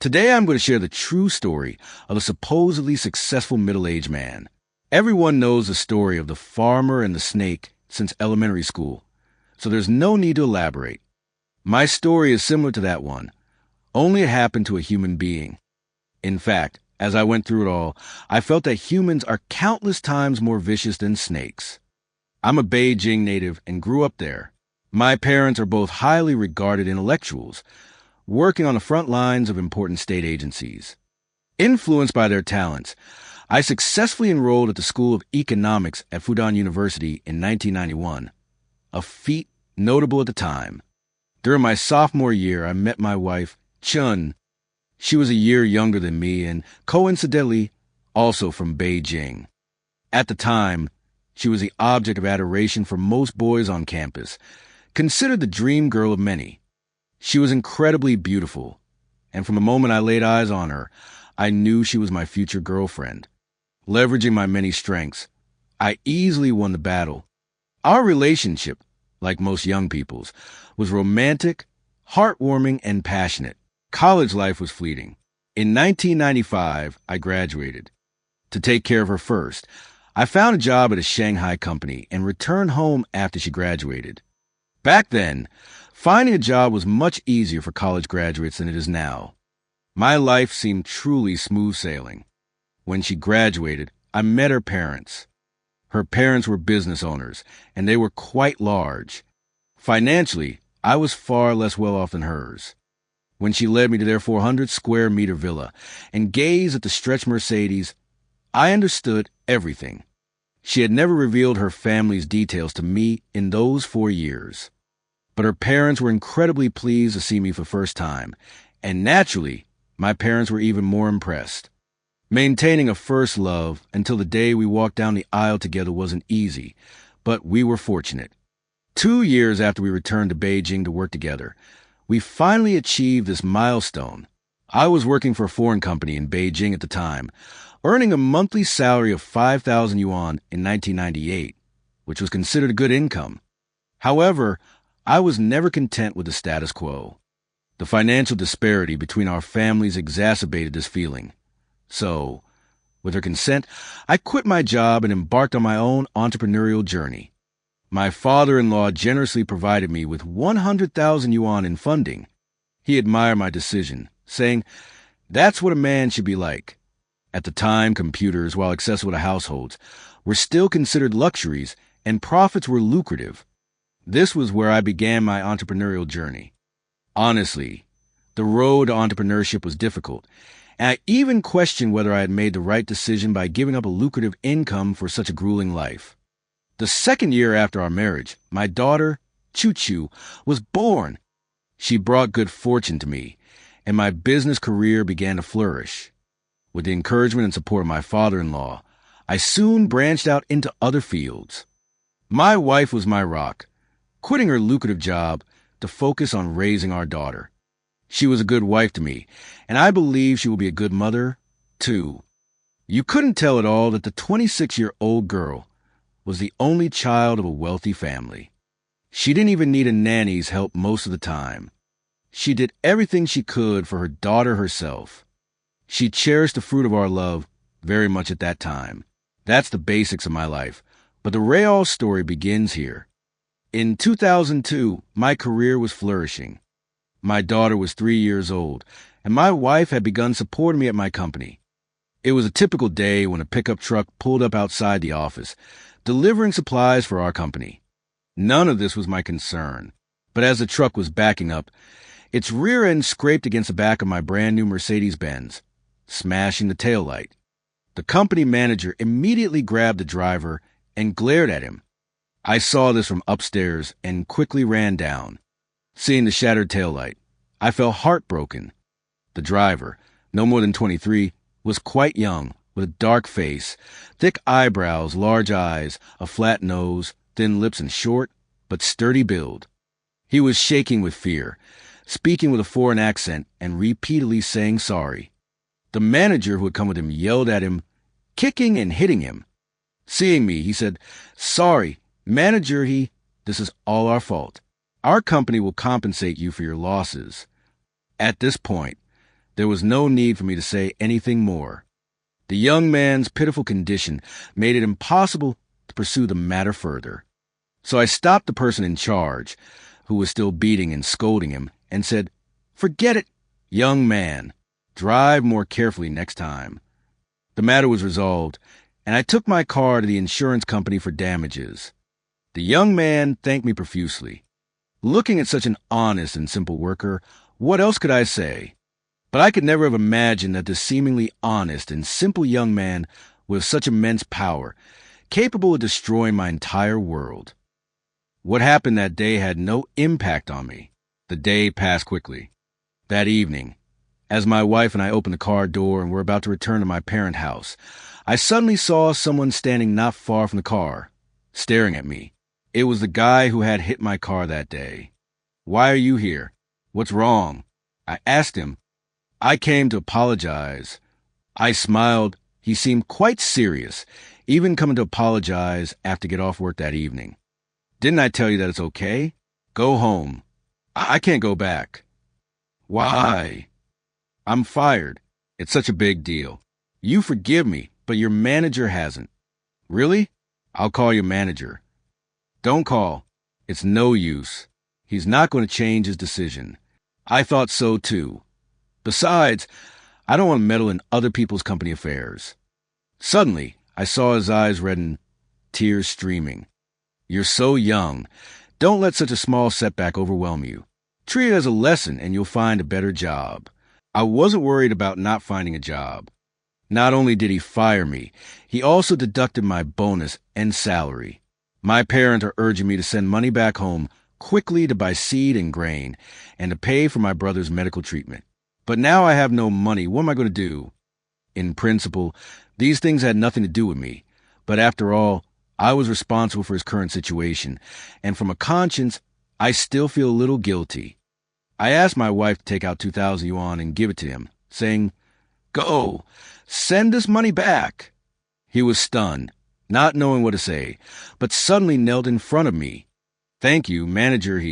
Today I'm going to share the true story of a supposedly successful middle-aged man. Everyone knows the story of the farmer and the snake since elementary school, so there's no need to elaborate. My story is similar to that one, only it happened to a human being. In fact, as I went through it all, I felt that humans are countless times more vicious than snakes. I'm a Beijing native and grew up there. My parents are both highly regarded intellectuals, working on the front lines of important state agencies. Influenced by their talents, I successfully enrolled at the School of Economics at Fudan University in 1991, a feat notable at the time. During my sophomore year, I met my wife, Chun. She was a year younger than me and, coincidentally, also from Beijing. At the time, she was the object of adoration for most boys on campus, considered the dream girl of many. She was incredibly beautiful, and from the moment I laid eyes on her, I knew she was my future girlfriend. Leveraging my many strengths, I easily won the battle. Our relationship, like most young people's, was romantic, heartwarming, and passionate. College life was fleeting. In 1995, I graduated. To take care of her first, I found a job at a Shanghai company and returned home after she graduated. Back then, finding a job was much easier for college graduates than it is now. My life seemed truly smooth sailing. When she graduated, I met her parents. Her parents were business owners, and they were quite large. Financially, I was far less well off than hers. When she led me to their 400-square-meter villa and gazed at the stretch Mercedes, I understood everything. She had never revealed her family's details to me in those 4 years. But her parents were incredibly pleased to see me for the first time, and naturally, my parents were even more impressed. Maintaining a first love until the day we walked down the aisle together wasn't easy, but we were fortunate. 2 years after we returned to Beijing to work together, we finally achieved this milestone. I was working for a foreign company in Beijing at the time, earning a monthly salary of 5,000 yuan in 1998, which was considered a good income. However, I was never content with the status quo. The financial disparity between our families exacerbated this feeling. So, with her consent, I quit my job and embarked on my own entrepreneurial journey. My father-in-law generously provided me with 100,000 yuan in funding. He admired my decision, saying, "That's what a man should be like." At the time, computers, while accessible to households, were still considered luxuries, and profits were lucrative. This was where I began my entrepreneurial journey. Honestly, the road to entrepreneurship was difficult, and I even questioned whether I had made the right decision by giving up a lucrative income for such a grueling life. The second year after our marriage, my daughter, Choo Choo, was born. She brought good fortune to me, and my business career began to flourish. With the encouragement and support of my father-in-law, I soon branched out into other fields. My wife was my rock, quitting her lucrative job to focus on raising our daughter. She was a good wife to me, and I believe she will be a good mother, too. You couldn't tell at all that the 26-year-old girl was the only child of a wealthy family. She didn't even need a nanny's help most of the time. She did everything she could for her daughter herself. She cherished the fruit of our love very much at that time. That's the basics of my life, but the real story begins here. In 2002, my career was flourishing. My daughter was 3 years old, and my wife had begun supporting me at my company. It was a typical day when a pickup truck pulled up outside the office, delivering supplies for our company. None of this was my concern, but as the truck was backing up, its rear end scraped against the back of my brand new Mercedes-Benz, smashing the taillight. The company manager immediately grabbed the driver and glared at him. I saw this from upstairs and quickly ran down. Seeing the shattered taillight, I felt heartbroken. The driver, no more than 23, was quite young, with a dark face, thick eyebrows, large eyes, a flat nose, thin lips, and short but sturdy build. He was shaking with fear, speaking with a foreign accent and repeatedly saying sorry. The manager who had come with him yelled at him, kicking and hitting him. Seeing me, he said, "Sorry, manager, this is all our fault. Our company will compensate you for your losses." At this point, There was no need for me to say anything more. The young man's pitiful condition made it impossible to pursue the matter further. So I stopped the person in charge, who was still beating and scolding him, and said, "Forget it, young man. Drive more carefully next time." The matter was resolved, and I took my car to the insurance company for damages. The young man thanked me profusely. Looking at such an honest and simple worker, what else could I say? But I could never have imagined that this seemingly honest and simple young man with such immense power, capable of destroying my entire world. What happened that day had no impact on me. The day passed quickly. That evening, as my wife and I opened the car door and were about to return to my parent house, I suddenly saw someone standing not far from the car, staring at me. It was the guy who had hit my car that day. "Why are you here? What's wrong?" I asked him. "I came to apologize." I smiled. He seemed quite serious, even coming to apologize after get off work that evening. "Didn't I tell you that it's okay? Go home." I can't go back." "Why?" "I'm fired. It's such a big deal. You forgive me, but your manager hasn't." "Really? I'll call your manager." "Don't call. It's no use. He's not going to change his decision." I thought so too. Besides, I don't want to meddle in other people's company affairs. Suddenly, I saw his eyes redden, tears streaming. "You're so young. Don't let such a small setback overwhelm you. Treat it as a lesson and you'll find a better job." I wasn't worried about not finding a job. Not only did he fire me, he also deducted my bonus and salary. My parents are urging me to send money back home quickly to buy seed and grain and to pay for my brother's medical treatment. But now I have no money. What am I going to do? In principle, these things had nothing to do with me. But after all, I was responsible for his current situation, and from a conscience, I still feel a little guilty. I asked my wife to take out 2,000 yuan and give it to him, saying, "Go, send this money back." He was stunned, not knowing what to say, but suddenly knelt in front of me. "Thank you, manager,"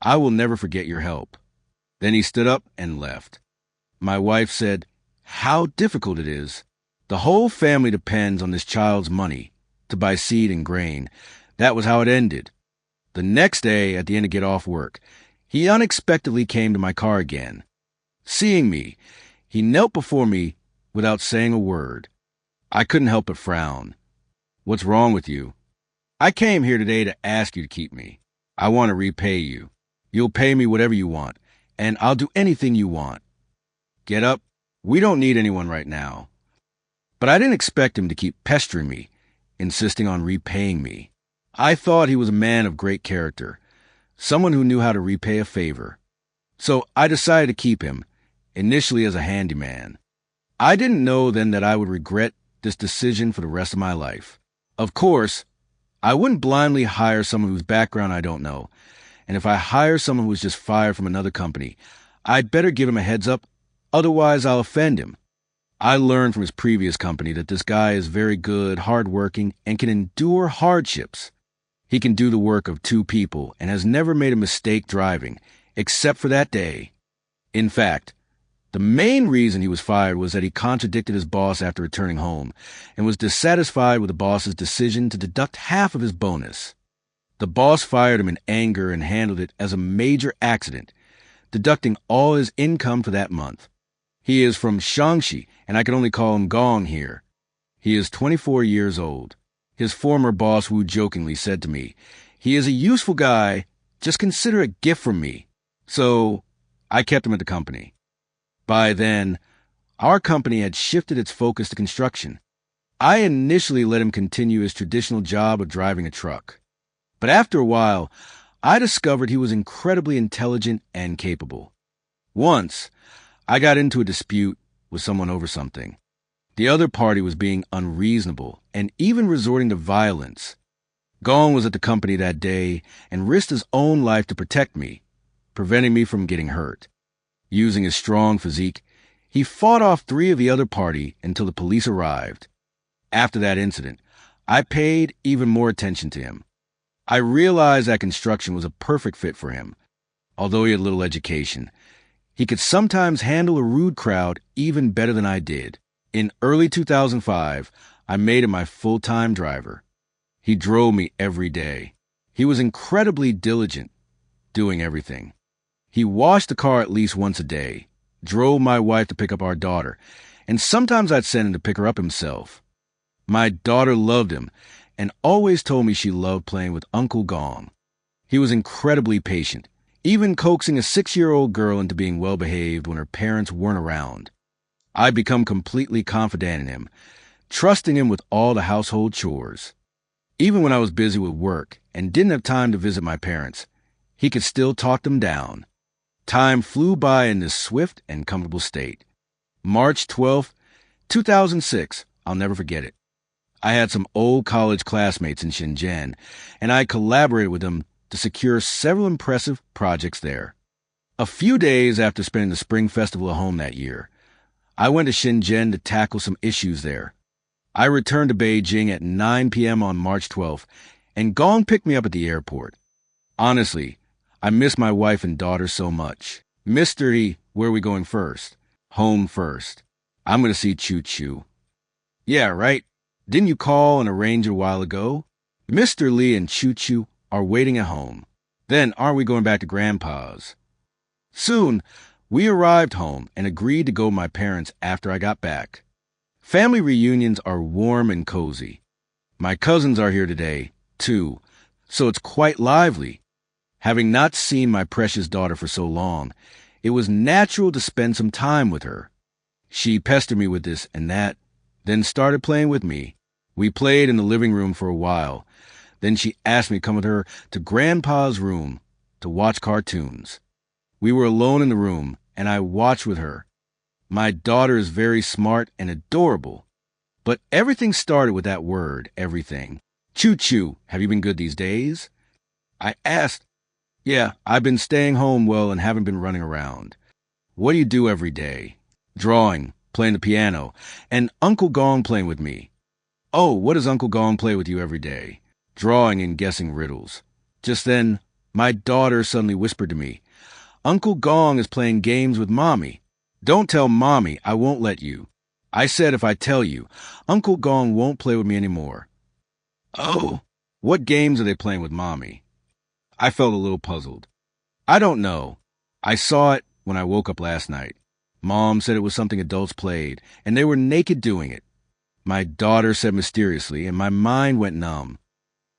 I will never forget your help." Then he stood up and left. My wife said, "How difficult it is. The whole family depends on this child's money to buy seed and grain." That was how it ended. The next day, at the end of get off work, he unexpectedly came to my car again. Seeing me, he knelt before me without saying a word. I couldn't help but frown. "What's wrong with you?" "I came here today to ask you to keep me. I want to repay you. You'll pay me whatever you want, and I'll do anything you want." "Get up. We don't need anyone right now." But I didn't expect him to keep pestering me, insisting on repaying me. I thought he was a man of great character, someone who knew how to repay a favor. So I decided to keep him, initially as a handyman. I didn't know then that I would regret this decision for the rest of my life. Of course, I wouldn't blindly hire someone whose background I don't know, and if I hire someone who was just fired from another company, I'd better give him a heads up, otherwise I'll offend him. I learned from his previous company that this guy is very good, hardworking, and can endure hardships. He can do the work of two people and has never made a mistake driving, except for that day. In fact, the main reason he was fired was that he contradicted his boss after returning home and was dissatisfied with the boss's decision to deduct half of his bonus. The boss fired him in anger and handled it as a major accident, deducting all his income for that month. He is from Shaanxi, and I can only call him Gong here. He is 24 years old. His former boss Wu jokingly said to me, "He is a useful guy, just consider a gift from me." So I kept him at the company. By then, our company had shifted its focus to construction. I initially let him continue his traditional job of driving a truck. But after a while, I discovered he was incredibly intelligent and capable. Once, I got into a dispute with someone over something. The other party was being unreasonable and even resorting to violence. Gong was at the company that day and risked his own life to protect me, preventing me from getting hurt. Using his strong physique, he fought off 3 of the other party until the police arrived. After that incident, I paid even more attention to him. I realized that construction was a perfect fit for him. Although he had little education, He could sometimes handle a rude crowd even better than I did. In early 2005, I made him my full-time driver. He drove me every day. He was incredibly diligent, doing everything. He washed the car at least once a day, drove my wife to pick up our daughter, and sometimes I'd send him to pick her up himself. My daughter loved him and always told me she loved playing with Uncle Gong. He was incredibly patient, even coaxing a 6-year-old girl into being well-behaved when her parents weren't around. I'd become completely confident in him, trusting him with all the household chores. Even when I was busy with work and didn't have time to visit my parents, he could still talk them down. Time flew by in this swift and comfortable state. March 12th, 2006, I'll never forget it. I had some old college classmates in Shenzhen, and I collaborated with them to secure several impressive projects there. A few days after spending the Spring Festival at home that year, I went to Shenzhen to tackle some issues there. I returned to Beijing at 9 p.m. on March 12th, and Gong picked me up at the airport. Honestly, I miss my wife and daughter so much. Mr. E, where are we going first? Home first. I'm going to see Choo Choo. Yeah, right. Didn't you call and arrange a while ago? Mr. Lee and Choo Choo are waiting at home. Then aren't we going back to Grandpa's? Soon, we arrived home and agreed to go with my parents after I got back. Family reunions are warm and cozy. My cousins are here today, too, so it's quite lively. Having not seen my precious daughter for so long, it was natural to spend some time with her. She pestered me with this and that, then started playing with me. We played in the living room for a while. Then she asked me to come with her to Grandpa's room to watch cartoons. We were alone in the room, and I watched with her. My daughter is very smart and adorable. But everything started with that word, everything. Choo Choo, have you been good these days? I asked. Yeah, I've been staying home well and haven't been running around. What do you do every day? Drawing, playing the piano, and Uncle Gong playing with me. Oh, what does Uncle Gong play with you every day? Drawing and guessing riddles. Just then, my daughter suddenly whispered to me, Uncle Gong is playing games with Mommy. Don't tell Mommy, I won't let you. I said if I tell you, Uncle Gong won't play with me anymore. Oh, what games are they playing with Mommy? I felt a little puzzled. I don't know. I saw it when I woke up last night. Mom said it was something adults played, and they were naked doing it. My daughter said mysteriously, and my mind went numb.